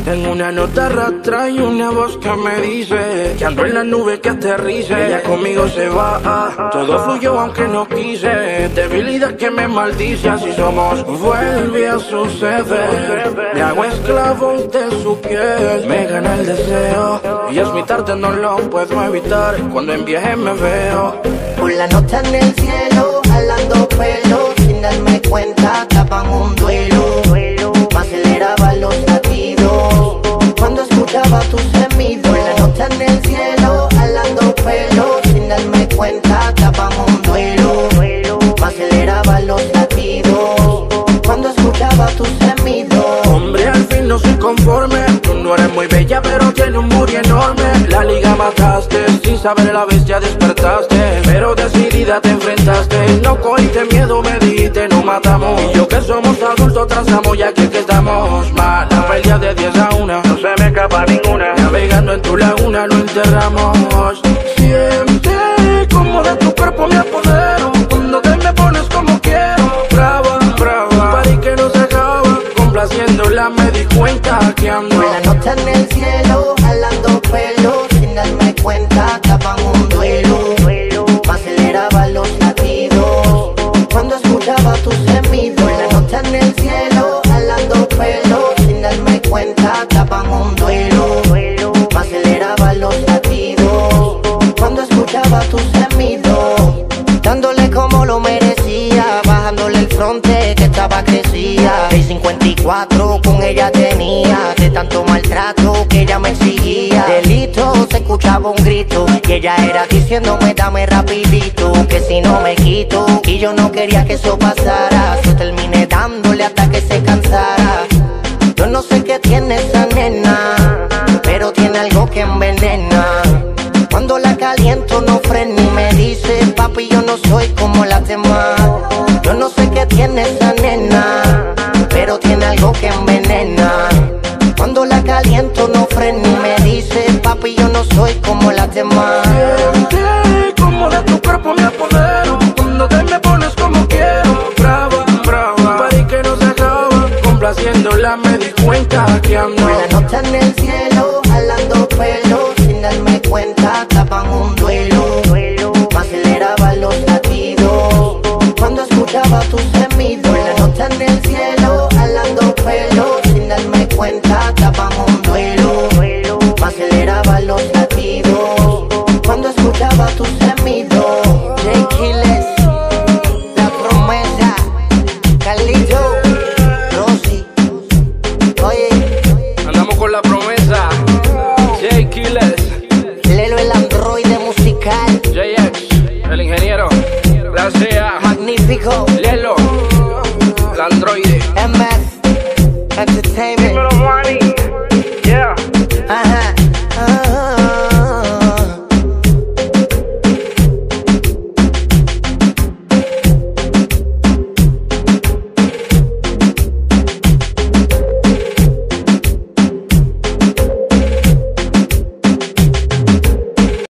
Tengo una nota rastra y una voz que me dice que ando en la nube que aterrice. Ella conmigo se va, todo fluyó aunque no quise. Debilidad que me maldice, así somos, vuelve a suceder. Me hago esclavo de su piel, me gana el deseo y es mi tarde, no lo puedo evitar. Cuando en viaje me veo por la noche en el cielo, jalando pelo, sin darme cuenta, estaban un duelo. Me aceleraba los latidos cuando escuchaba tus gemidos. Por la noche en el cielo, jalando pelo, sin darme cuenta, estaban un duelo. Me aceleraba los latidos cuando escuchaba tus gemidos. Hombre, al fin no soy conforme. Tú no eres muy bella, pero tiene un booty enorme. La liga mataste, sin saber a la vez ya despertaste. Pero decidida te enfrentaste. No cogiste miedo, me dijiste, no matamos. Y yo que somos adultos trazamos, ya que estamos mal. La pelea de 10 a 1, no se me escapa ninguna. Navegando en tu laguna, lo enterramos. Siente como de tu cuerpo me apodero. Cuando te me pones como quiero. Brava, brava, party que no se acaba. Complaciéndola me di cuenta que ando por la noche en el cielo, jalando pelo, sin darme cuenta, estaban un duelo. Me aceleraba los latidos cuando escuchaba tus gemidos. Por la noche en el cielo, jalando pelo, sin darme cuenta, estaban un duelo. Me aceleraba los latidos cuando escuchaba tus gemidos. Dándole como lo merecía, bajándole el fronte que estaba crecía. 654 con ella tenía, de tanto maltrato que ella me exigía. Delito, se escuchaba un grito y ella era diciéndome dame rapidito, que si no me quito. Y yo no quería que eso pasara, yo terminé dándole hasta que se cansara. Yo no sé qué tiene esa nena, pero tiene algo que envenena. Cuando la caliento no frena y me dice papi yo no soy como las demás. Yo no sé qué tiene esa nena, pero tiene algo que envenena. Cuando la caliento no frena y me dice papi yo no soy como las demás. Siente como de tu cuerpo me apodero. Cuando te me pones como quiero. Brava, brava, party que no se acaba. Complaciéndola me di cuenta que ando por la noche en el cielo, jalando pelo, sin darme cuenta, estaban un duelo. Me aceleraba los latidos cuando escuchaba tus gemidos. Por la noche en el cielo, jalando pelo, sin darme cuenta, estaban un duelo. Me aceleraba los latidos cuando escuchaba tus gemidos. J. Killers, La Promesa, Carlito, Rosy. Oye, andamos con La Promesa. J. Killers, Lelo el androide musical, JX, el ingeniero. Gracias. magnífico. Lelo.